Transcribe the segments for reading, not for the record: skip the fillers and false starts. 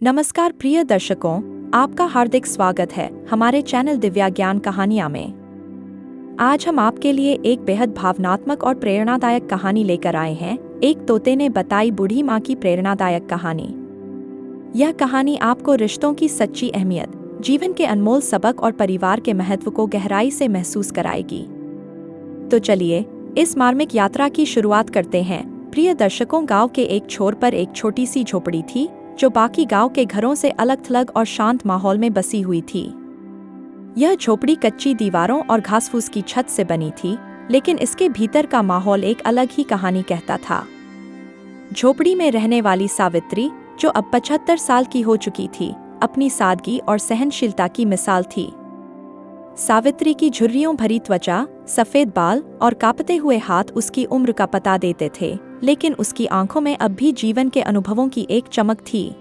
नमस्कार प्रिय दर्शकों, आपका हार्दिक स्वागत है हमारे चैनल दिव्या ज्ञान कहानियाँ में। आज हम आपके लिए एक बेहद भावनात्मक और प्रेरणादायक कहानी लेकर आए हैं। एक तोते ने बताई बूढ़ी माँ की प्रेरणादायक कहानी। यह कहानी आपको रिश्तों की सच्ची अहमियत, जीवन के अनमोल सबक और परिवार के महत्व को गहराई से महसूस कराएगी। तो चलिए इस मार्मिक यात्रा की शुरुआत करते हैं। प्रिय दर्शकों, गाँव के एक छोर पर एक छोटी सी झोपड़ी थी जो बाकी गांव के घरों से अलग-थलग और शांत माहौल में बसी हुई थी। यह झोपड़ी कच्ची दीवारों और घास-फूस की छत से बनी थी, लेकिन इसके भीतर का माहौल एक अलग ही कहानी कहता था। झोपड़ी में रहने वाली सावित्री, जो अब 75 साल की हो चुकी थी, अपनी सादगी और सहनशीलता की मिसाल थी। सावित्री की झुर्रियों भरी त्वचा, सफेद बाल और कांपते हुए हाथ उसकी उम्र का पता देते थे, लेकिन उसकी आंखों में अब भी जीवन के अनुभवों की एक चमक थी।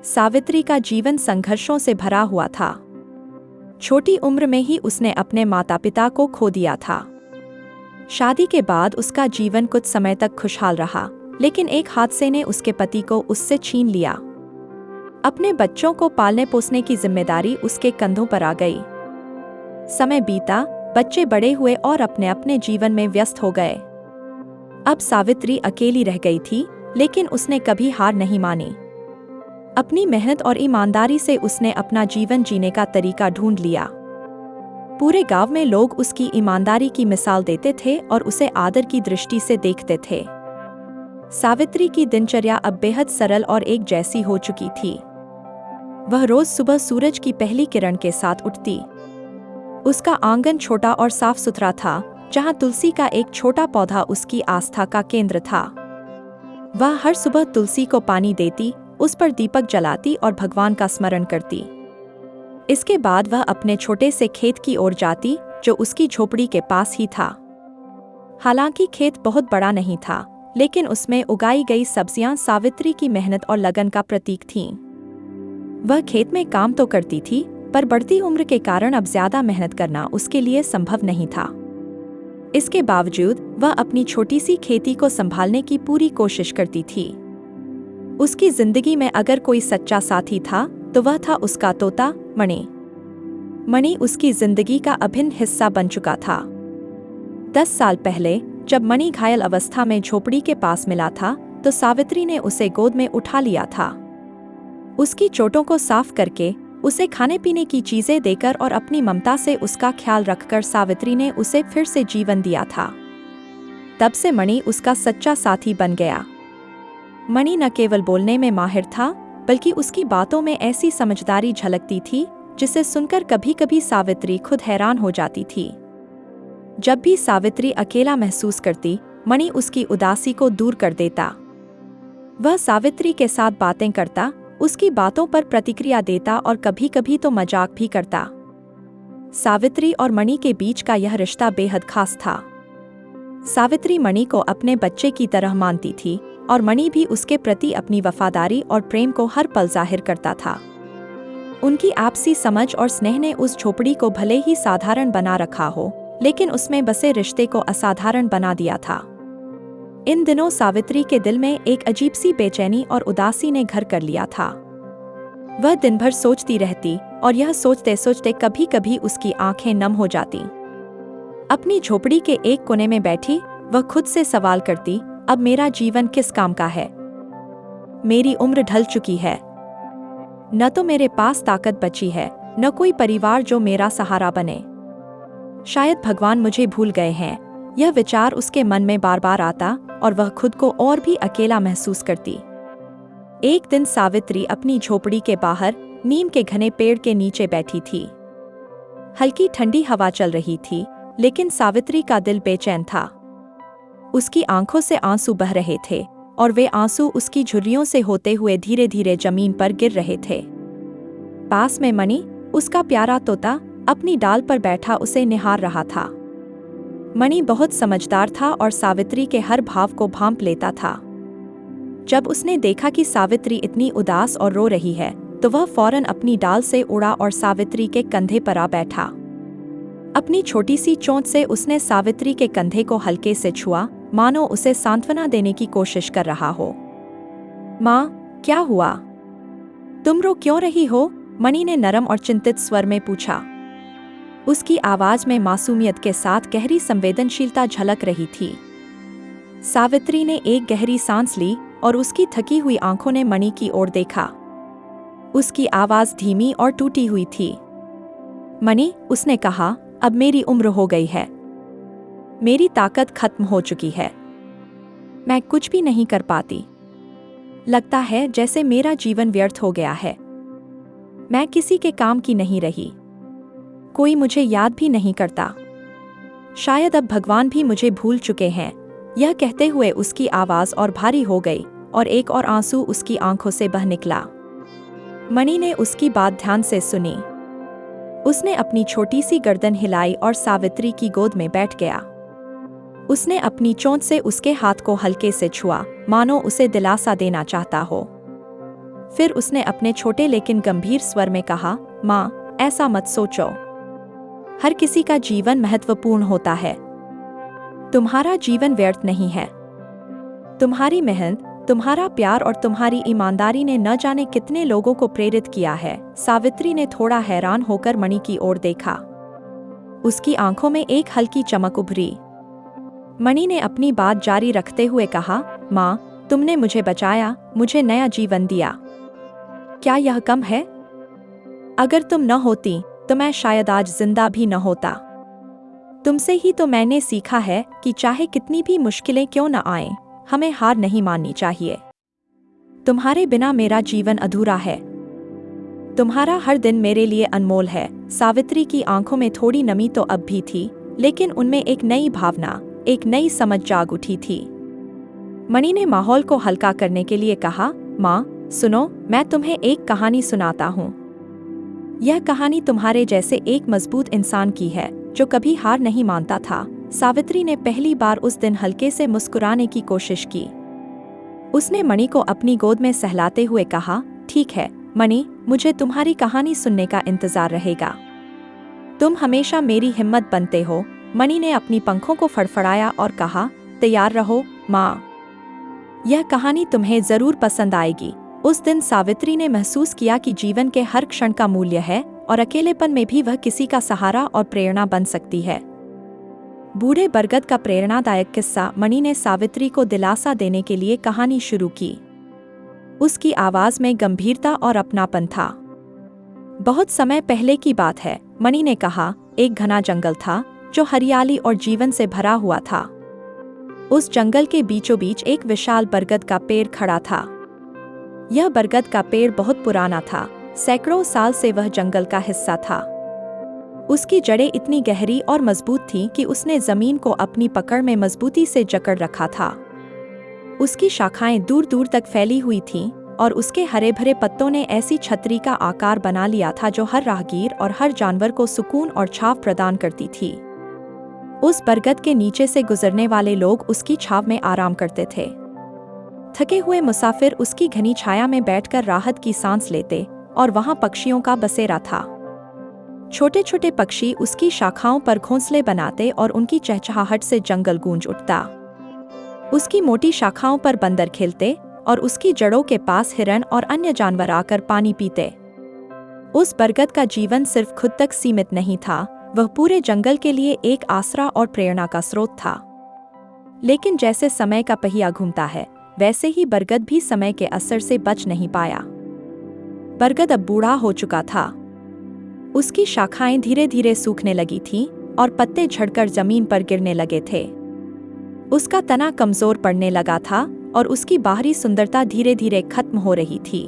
सावित्री का जीवन संघर्षों से भरा हुआ था। छोटी उम्र में ही उसने अपने माता-पिता को खो दिया था। शादी के बाद उसका जीवन कुछ समय तक खुशहाल रहा, लेकिन एक हादसे ने उसके पति को उससे छीन लिया। अपने बच्चों को पालने पोसने की जिम्मेदारी उसके कंधों पर आ गई। समय बीता, बच्चे बड़े हुए और अपने अपने जीवन में व्यस्त हो गए। अब सावित्री अकेली रह गई थी, लेकिन उसने कभी हार नहीं मानी। अपनी मेहनत और ईमानदारी से उसने अपना जीवन जीने का तरीका ढूंढ लिया। पूरे गांव में लोग उसकी ईमानदारी की मिसाल देते थे और उसे आदर की दृष्टि से देखते थे। सावित्री की दिनचर्या अब बेहद सरल और एक जैसी हो चुकी थी। वह रोज सुबह सूरज की पहली किरण के साथ उठती। उसका आंगन छोटा और साफ सुथरा था, जहां तुलसी का एक छोटा पौधा उसकी आस्था का केंद्र था। वह हर सुबह तुलसी को पानी देती, उस पर दीपक जलाती और भगवान का स्मरण करती। इसके बाद वह अपने छोटे से खेत की ओर जाती, जो उसकी झोपड़ी के पास ही था। हालांकि खेत बहुत बड़ा नहीं था, लेकिन उसमें उगाई गई सब्जियां सावित्री की मेहनत और लगन का प्रतीक थीं। वह खेत में काम तो करती थी, पर बढ़ती उम्र के कारण अब ज्यादा मेहनत करना उसके लिए संभव नहीं था। इसके बावजूद वह अपनी छोटी सी खेती को संभालने की पूरी कोशिश करती थी। उसकी जिंदगी में अगर कोई सच्चा साथी था, तो वह था उसका तोता मणि। मणि उसकी जिंदगी का अभिन्न हिस्सा बन चुका था। 10 साल पहले जब मणि घायल अवस्था में झोपड़ी के पास मिला था, तो सावित्री ने उसे गोद में उठा लिया था। उसकी चोटों को साफ करके, उसे खाने पीने की चीजें देकर और अपनी ममता से उसका ख्याल रखकर सावित्री ने उसे फिर से जीवन दिया था। तब से मणि उसका सच्चा साथी बन गया। मणि न केवल बोलने में माहिर था, बल्कि उसकी बातों में ऐसी समझदारी झलकती थी जिसे सुनकर कभी-कभी सावित्री खुद हैरान हो जाती थी। जब भी सावित्री अकेला महसूस करती, मणि उसकी उदासी को दूर कर देता। वह सावित्री के साथ बातें करता, उसकी बातों पर प्रतिक्रिया देता और कभी-कभी तो मजाक भी करता। सावित्री और मणि के बीच का यह रिश्ता बेहद खास था। सावित्री मणि को अपने बच्चे की तरह मानती थी और मणि भी उसके प्रति अपनी वफादारी और प्रेम को हर पल जाहिर करता था। उनकी आपसी समझ और स्नेह ने उस झोपड़ी को भले ही साधारण बना रखा हो, लेकिन उसमें बसे रिश्ते को असाधारण बना दिया था। इन दिनों सावित्री के दिल में एक अजीब सी बेचैनी और उदासी ने घर कर लिया था। वह दिन भर सोचती रहती और यह सोचते सोचते कभी-कभी उसकी आंखें नम हो जाती। अपनी झोपड़ी के एक कोने में बैठी वह खुद से सवाल करती, अब मेरा जीवन किस काम का है? मेरी उम्र ढल चुकी है। न तो मेरे पास ताकत बची है, न कोई परिवार जो मेरा सहारा बने। शायद भगवान मुझे भूल गए हैं। यह विचार उसके मन में बार बार आता और वह खुद को और भी अकेला महसूस करती। एक दिन सावित्री अपनी झोपड़ी के बाहर नीम के घने पेड़ के नीचे बैठी थी। हल्की ठंडी हवा चल रही थी, लेकिन सावित्री का दिल बेचैन था। उसकी आंखों से आंसू बह रहे थे और वे आंसू उसकी झुर्रियों से होते हुए धीरे धीरे जमीन पर गिर रहे थे। पास में मणि, उसका प्यारा तोता, अपनी डाल पर बैठा उसे निहार रहा था। मणि बहुत समझदार था और सावित्री के हर भाव को भांप लेता था। जब उसने देखा कि सावित्री इतनी उदास और रो रही है, तो वह फौरन अपनी डाल से उड़ा और सावित्री के कंधे पर आ बैठा। अपनी छोटी सी चोंच से उसने सावित्री के कंधे को हल्के से छुआ, मानो उसे सांत्वना देने की कोशिश कर रहा हो। माँ, क्या हुआ? तुम रो क्यों रही हो? मणि ने नरम और चिंतित स्वर में पूछा। उसकी आवाज में मासूमियत के साथ गहरी संवेदनशीलता झलक रही थी। सावित्री ने एक गहरी सांस ली और उसकी थकी हुई आंखों ने मणि की ओर देखा। उसकी आवाज धीमी और टूटी हुई थी। मणि, उसने कहा, अब मेरी उम्र हो गई है। मेरी ताकत खत्म हो चुकी है। मैं कुछ भी नहीं कर पाती। लगता है जैसे मेरा जीवन व्यर्थ हो गया है। मैं किसी के काम की नहीं रही। कोई मुझे याद भी नहीं करता। शायद अब भगवान भी मुझे भूल चुके हैं। यह कहते हुए उसकी आवाज और भारी हो गई और एक और आंसू उसकी आंखों से बह निकला। मणि ने उसकी बात ध्यान से सुनी। उसने अपनी छोटी सी गर्दन हिलाई और सावित्री की गोद में बैठ गया। उसने अपनी चोंच से उसके हाथ को हल्के से छुआ, मानो उसे दिलासा देना चाहता हो। फिर उसने अपने छोटे लेकिन गंभीर स्वर में कहा, माँ, ऐसा मत सोचो। हर किसी का जीवन महत्वपूर्ण होता है। तुम्हारा जीवन व्यर्थ नहीं है। तुम्हारी मेहनत, तुम्हारा प्यार और तुम्हारी ईमानदारी ने न जाने कितने लोगों को प्रेरित किया है। सावित्री ने थोड़ा हैरान होकर मणि की ओर देखा। उसकी आंखों में एक हल्की चमक उभरी। मणि ने अपनी बात जारी रखते हुए कहा, माँ, तुमने मुझे बचाया, मुझे नया जीवन दिया। क्या यह कम है? अगर तुम न होती तो मैं शायद आज जिंदा भी न होता। तुमसे ही तो मैंने सीखा है कि चाहे कितनी भी मुश्किलें क्यों न आएं, हमें हार नहीं माननी चाहिए। तुम्हारे बिना मेरा जीवन अधूरा है। तुम्हारा हर दिन मेरे लिए अनमोल है। सावित्री की आंखों में थोड़ी नमी तो अब भी थी, लेकिन उनमें एक नई भावना, एक नई समझ जाग उठी थी। मणि ने माहौल को हल्का करने के लिए कहा, माँ, सुनो, मैं तुम्हें एक कहानी सुनाता हूँ। यह कहानी तुम्हारे जैसे एक मजबूत इंसान की है जो कभी हार नहीं मानता था। सावित्री ने पहली बार उस दिन हल्के से मुस्कुराने की कोशिश की। उसने मणि को अपनी गोद में सहलाते हुए कहा, ठीक है मणि, मुझे तुम्हारी कहानी सुनने का इंतजार रहेगा। तुम हमेशा मेरी हिम्मत बनते हो। मणि ने अपनी पंखों को फड़फड़ाया और कहा, तैयार रहो माँ, यह कहानी तुम्हें जरूर पसंद आएगी। उस दिन सावित्री ने महसूस किया कि जीवन के हर क्षण का मूल्य है और अकेलेपन में भी वह किसी का सहारा और प्रेरणा बन सकती है। बूढ़े बरगद का प्रेरणादायक किस्सा। मणि ने सावित्री को दिलासा देने के लिए कहानी शुरू की। उसकी आवाज में गंभीरता और अपनापन था। बहुत समय पहले की बात है, मणि ने कहा, एक घना जंगल था जो हरियाली और जीवन से भरा हुआ था। उस जंगल के बीचों बीच एक विशाल बरगद का पेड़ खड़ा था। यह बरगद का पेड़ बहुत पुराना था। सैकड़ों साल से वह जंगल का हिस्सा था। उसकी जड़ें इतनी गहरी और मजबूत थीं कि उसने जमीन को अपनी पकड़ में मजबूती से जकड़ रखा था। उसकी शाखाएं दूर दूर तक फैली हुई थीं और उसके हरे भरे पत्तों ने ऐसी छतरी का आकार बना लिया था जो हर राहगीर और हर जानवर को सुकून और छाव प्रदान करती थी। उस बरगद के नीचे से गुजरने वाले लोग उसकी छाव में आराम करते थे। थके हुए मुसाफिर उसकी घनी छाया में बैठकर राहत की सांस लेते और वहां पक्षियों का बसेरा था। छोटे छोटे पक्षी उसकी शाखाओं पर घोंसले बनाते और उनकी चहचहाहट से जंगल गूंज उठता। उसकी मोटी शाखाओं पर बंदर खेलते और उसकी जड़ों के पास हिरन और अन्य जानवर आकर पानी पीते। उस बरगद का जीवन सिर्फ खुद तक सीमित नहीं था, वह पूरे जंगल के लिए एक आसरा और प्रेरणा का स्रोत था। लेकिन जैसे समय का पहिया घूमता है, वैसे ही बरगद भी समय के असर से बच नहीं पाया। बरगद अब बूढ़ा हो चुका था। उसकी शाखाएं धीरे धीरे सूखने लगी थीं और पत्ते झड़कर जमीन पर गिरने लगे थे। उसका तना कमजोर पड़ने लगा था और उसकी बाहरी सुंदरता धीरे धीरे खत्म हो रही थी।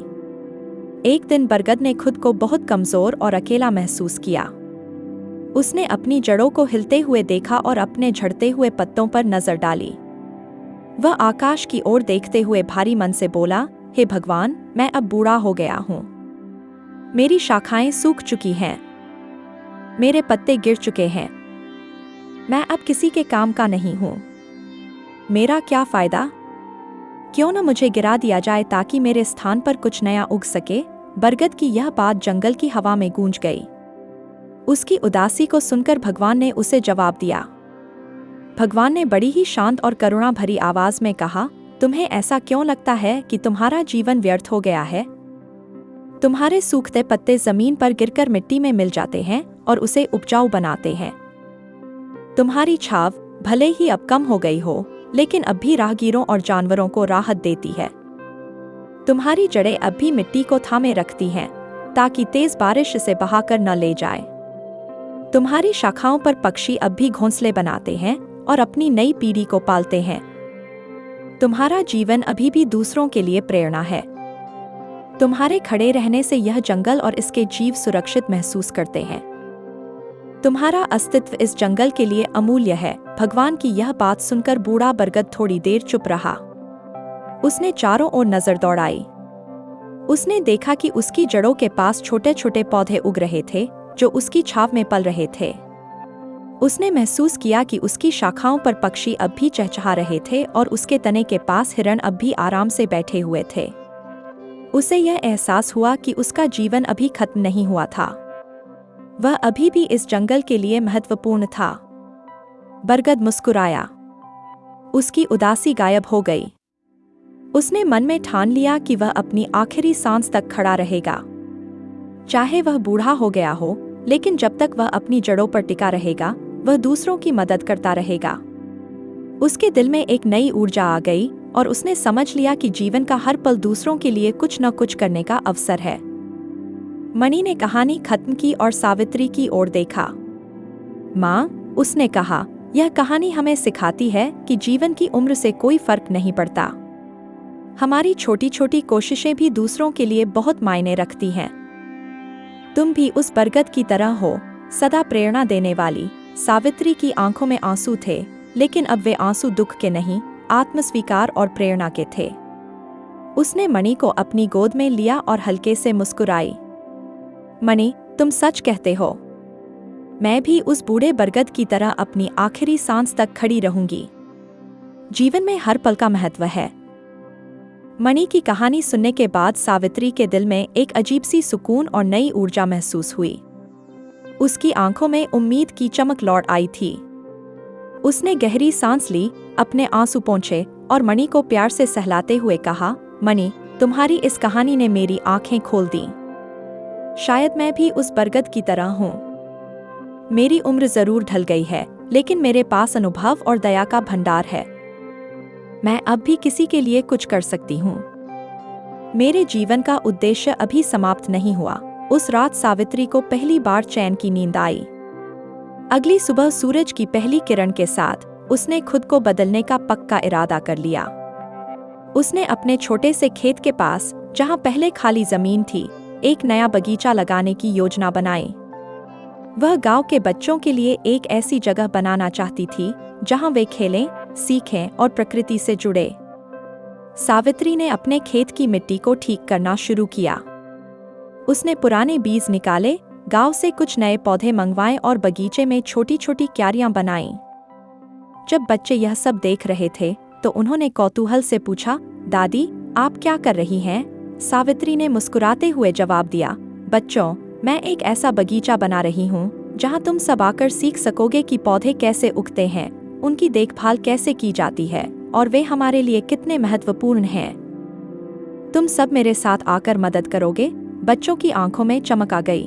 एक दिन बरगद ने खुद को बहुत कमजोर और अकेला महसूस किया। उसने अपनी जड़ों को हिलते हुए देखा और अपने झड़ते हुए पत्तों पर नजर डाली। वह आकाश की ओर देखते हुए भारी मन से बोला, हे भगवान, मैं अब बूढ़ा हो गया हूँ। मेरी शाखाएं सूख चुकी हैं। मेरे पत्ते गिर चुके हैं। मैं अब किसी के काम का नहीं हूँ। मेरा क्या फायदा? क्यों न मुझे गिरा दिया जाए ताकि मेरे स्थान पर कुछ नया उग सके। बरगद की यह बात जंगल की हवा में गूंज गई। उसकी उदासी को सुनकर भगवान ने उसे जवाब दिया। भगवान ने बड़ी ही शांत और करुणा भरी आवाज में कहा, तुम्हें ऐसा क्यों लगता है कि तुम्हारा जीवन व्यर्थ हो गया है? तुम्हारे सूखते पत्ते जमीन पर गिरकर मिट्टी में मिल जाते हैं और उसे उपजाऊ बनाते हैं। तुम्हारी छाव भले ही अब कम हो गई हो, लेकिन अब भी राहगीरों और जानवरों को राहत देती है। तुम्हारी जड़ें अब भी मिट्टी को थामे रखती हैं, ताकि तेज बारिश इसे बहाकर न ले जाए। तुम्हारी शाखाओं पर पक्षी अब भी घोंसले बनाते हैं और अपनी नई पीढ़ी को पालते हैं। तुम्हारा जीवन अभी भी दूसरों के लिए प्रेरणा है। तुम्हारे खड़े रहने से यह जंगल और इसके जीव सुरक्षित महसूस करते हैं। तुम्हारा अस्तित्व इस जंगल के लिए अमूल्य है। भगवान की यह बात सुनकर बूढ़ा बरगद थोड़ी देर चुप रहा। उसने चारों ओर नजर दौड़ाई। उसने देखा कि उसकी जड़ों के पास छोटे छोटे पौधे उग रहे थे, जो उसकी छाव में पल रहे थे। उसने महसूस किया कि उसकी शाखाओं पर पक्षी अब भी चहचहा रहे थे और उसके तने के पास हिरण अब भी आराम से बैठे हुए थे। उसे यह एहसास हुआ कि उसका जीवन अभी खत्म नहीं हुआ था। वह अभी भी इस जंगल के लिए महत्वपूर्ण था। बरगद मुस्कुराया। उसकी उदासी गायब हो गई। उसने मन में ठान लिया कि वह अपनी आखिरी सांस तक खड़ा रहेगा। चाहे वह बूढ़ा हो गया हो, लेकिन जब तक वह अपनी जड़ों पर टिका रहेगा, वह दूसरों की मदद करता रहेगा। उसके दिल में एक नई ऊर्जा आ गई और उसने समझ लिया कि जीवन का हर पल दूसरों के लिए कुछ न कुछ करने का अवसर है। मणि ने कहानी खत्म की और सावित्री की ओर देखा। माँ, उसने कहा, यह कहानी हमें सिखाती है कि जीवन की उम्र से कोई फर्क नहीं पड़ता। हमारी छोटी छोटी कोशिशें भी दूसरों के लिए बहुत मायने रखती हैं। तुम भी उस बरगद की तरह हो, सदा प्रेरणा देने वाली। सावित्री की आंखों में आंसू थे, लेकिन अब वे आंसू दुख के नहीं, आत्मस्वीकार और प्रेरणा के थे। उसने मणि को अपनी गोद में लिया और हल्के से मुस्कुराई। मणि, तुम सच कहते हो। मैं भी उस बूढ़े बरगद की तरह अपनी आखिरी सांस तक खड़ी रहूंगी। जीवन में हर पल का महत्व है। मणि की कहानी सुनने के बाद सावित्री के दिल में एक अजीब सी सुकून और नई ऊर्जा महसूस हुई। उसकी आंखों में उम्मीद की चमक लौट आई थी। उसने गहरी सांस ली, अपने आंसू पोंछे और मणि को प्यार से सहलाते हुए कहा, मणि, तुम्हारी इस कहानी ने मेरी आंखें खोल दी। शायद मैं भी उस बरगद की तरह हूँ। मेरी उम्र जरूर ढल गई है, लेकिन मेरे पास अनुभव और दया का भंडार है। मैं अब भी किसी के लिए कुछ कर सकती हूँ। मेरे जीवन का उद्देश्य अभी समाप्त नहीं हुआ। उस रात सावित्री को पहली बार चैन की नींद आई। अगली सुबह सूरज की पहली किरण के साथ उसने खुद को बदलने का पक्का इरादा कर लिया। उसने अपने छोटे से खेत के पास, जहां पहले खाली जमीन थी, एक नया बगीचा लगाने की योजना बनाई। वह गांव के बच्चों के लिए एक ऐसी जगह बनाना चाहती थी जहां वे खेलें, सीखें और प्रकृति से जुड़े। सावित्री ने अपने खेत की मिट्टी को ठीक करना शुरू किया। उसने पुराने बीज निकाले, गांव से कुछ नए पौधे मंगवाए और बगीचे में छोटी छोटी क्यारियां बनाईं। जब बच्चे यह सब देख रहे थे तो उन्होंने कौतूहल से पूछा, दादी, आप क्या कर रही हैं? सावित्री ने मुस्कुराते हुए जवाब दिया, बच्चों, मैं एक ऐसा बगीचा बना रही हूँ जहाँ तुम सब आकर सीख सकोगे कि पौधे कैसे उगते हैं, उनकी देखभाल कैसे की जाती है और वे हमारे लिए कितने महत्वपूर्ण हैं। तुम सब मेरे साथ आकर मदद करोगे? बच्चों की आंखों में चमक आ गई।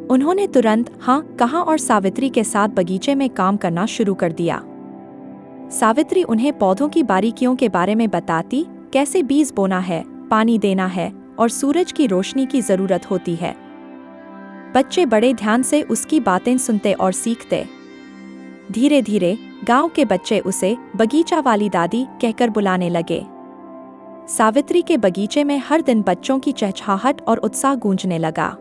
उन्होंने तुरंत हाँ कहा और सावित्री के साथ बगीचे में काम करना शुरू कर दिया। सावित्री उन्हें पौधों की बारीकियों के बारे में बताती, कैसे बीज बोना है, पानी देना है और सूरज की रोशनी की जरूरत होती है। बच्चे बड़े ध्यान से उसकी बातें सुनते और सीखते। धीरे धीरे गांव के बच्चे उसे बगीचा वाली दादी कहकर बुलाने लगे। सावित्री के बगीचे में हर दिन बच्चों की चहचहाहट और उत्साह गूंजने लगा।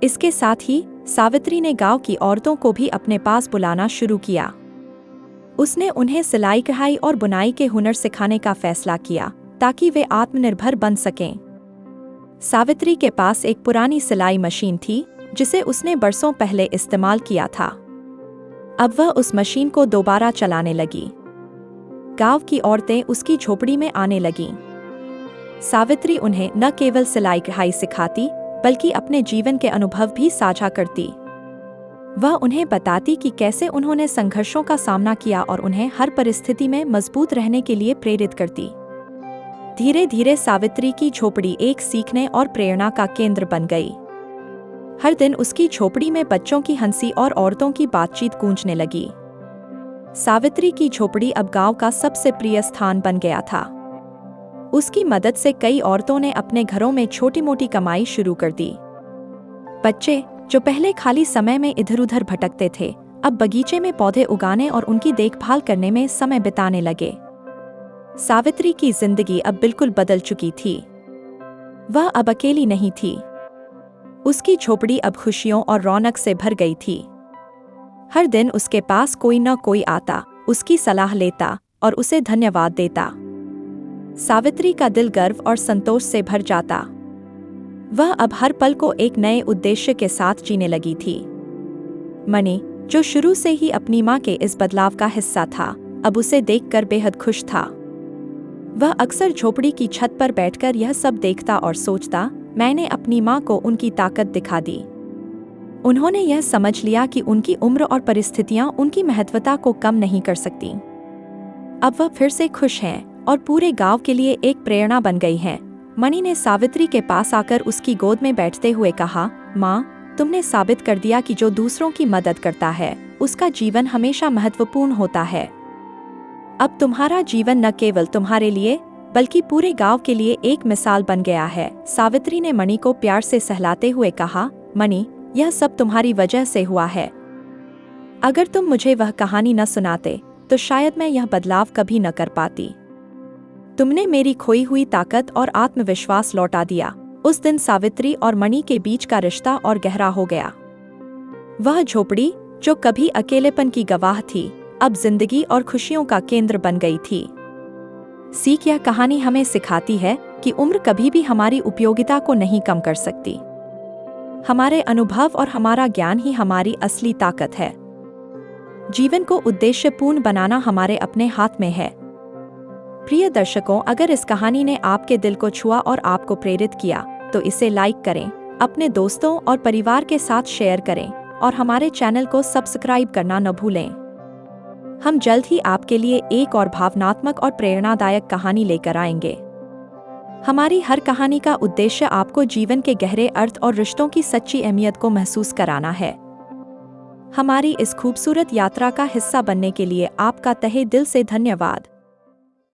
इसके साथ ही सावित्री ने गांव की औरतों को भी अपने पास बुलाना शुरू किया। उसने उन्हें सिलाई कढ़ाई और बुनाई के हुनर सिखाने का फैसला किया ताकि वे आत्मनिर्भर बन सकें। सावित्री के पास एक पुरानी सिलाई मशीन थी जिसे उसने बरसों पहले इस्तेमाल किया था। अब वह उस मशीन को दोबारा चलाने लगी। गांव की औरतें उसकी झोपड़ी में आने लगीं। सावित्री उन्हें न केवल सिलाई कढ़ाई सिखाती बल्कि अपने जीवन के अनुभव भी साझा करती। वह उन्हें बताती कि कैसे उन्होंने संघर्षों का सामना किया और उन्हें हर परिस्थिति में मजबूत रहने के लिए प्रेरित करती। धीरे धीरे सावित्री की झोपड़ी एक सीखने और प्रेरणा का केंद्र बन गई। हर दिन उसकी झोपड़ी में बच्चों की हंसी और औरतों की बातचीत गूंजने लगी। सावित्री की झोपड़ी अब गांव का सबसे प्रिय स्थान बन गया था। उसकी मदद से कई औरतों ने अपने घरों में छोटी मोटी कमाई शुरू कर दी। बच्चे, जो पहले खाली समय में इधर उधर भटकते थे, अब बगीचे में पौधे उगाने और उनकी देखभाल करने में समय बिताने लगे। सावित्री की जिंदगी अब बिल्कुल बदल चुकी थी। वह अब अकेली नहीं थी। उसकी झोपड़ी अब खुशियों और रौनक से भर गई थी। हर दिन उसके पास कोई न कोई आता, उसकी सलाह लेता और उसे धन्यवाद देता। सावित्री का दिल गर्व और संतोष से भर जाता। वह अब हर पल को एक नए उद्देश्य के साथ जीने लगी थी। मणि, जो शुरू से ही अपनी मां के इस बदलाव का हिस्सा था, अब उसे देखकर बेहद खुश था। वह अक्सर झोपड़ी की छत पर बैठकर यह सब देखता और सोचता, मैंने अपनी मां को उनकी ताकत दिखा दी। उन्होंने यह समझ लिया कि उनकी उम्र और परिस्थितियां उनकी महत्वता को कम नहीं कर सकती। अब वह फिर से खुश हैं और पूरे गांव के लिए एक प्रेरणा बन गई हैं। मणि ने सावित्री के पास आकर उसकी गोद में बैठते हुए कहा, माँ, तुमने साबित कर दिया कि जो दूसरों की मदद करता है, उसका जीवन हमेशा महत्वपूर्ण होता है। अब तुम्हारा जीवन न केवल तुम्हारे लिए, बल्कि पूरे गांव के लिए एक मिसाल बन गया है। सावित्री ने मणि को प्यार से सहलाते हुए कहा, मणि, यह सब तुम्हारी वजह से हुआ है। अगर तुम मुझे वह कहानी न सुनाते, तो शायद मैं यह बदलाव कभी न कर पाती। तुमने मेरी खोई हुई ताकत और आत्मविश्वास लौटा दिया। उस दिन सावित्री और मणि के बीच का रिश्ता और गहरा हो गया। वह झोपड़ी, जो कभी अकेलेपन की गवाह थी, अब जिंदगी और खुशियों का केंद्र बन गई थी। सीख, यह कहानी हमें सिखाती है कि उम्र कभी भी हमारी उपयोगिता को नहीं कम कर सकती। हमारे अनुभव और हमारा ज्ञान ही हमारी असली ताकत है। जीवन को उद्देश्यपूर्ण बनाना हमारे अपने हाथ में है। प्रिय दर्शकों, अगर इस कहानी ने आपके दिल को छुआ और आपको प्रेरित किया, तो इसे लाइक करें, अपने दोस्तों और परिवार के साथ शेयर करें और हमारे चैनल को सब्सक्राइब करना न भूलें। हम जल्द ही आपके लिए एक और भावनात्मक और प्रेरणादायक कहानी लेकर आएंगे। हमारी हर कहानी का उद्देश्य आपको जीवन के गहरे अर्थ और रिश्तों की सच्ची अहमियत को महसूस कराना है। हमारी इस खूबसूरत यात्रा का हिस्सा बनने के लिए आपका तहे दिल से धन्यवाद।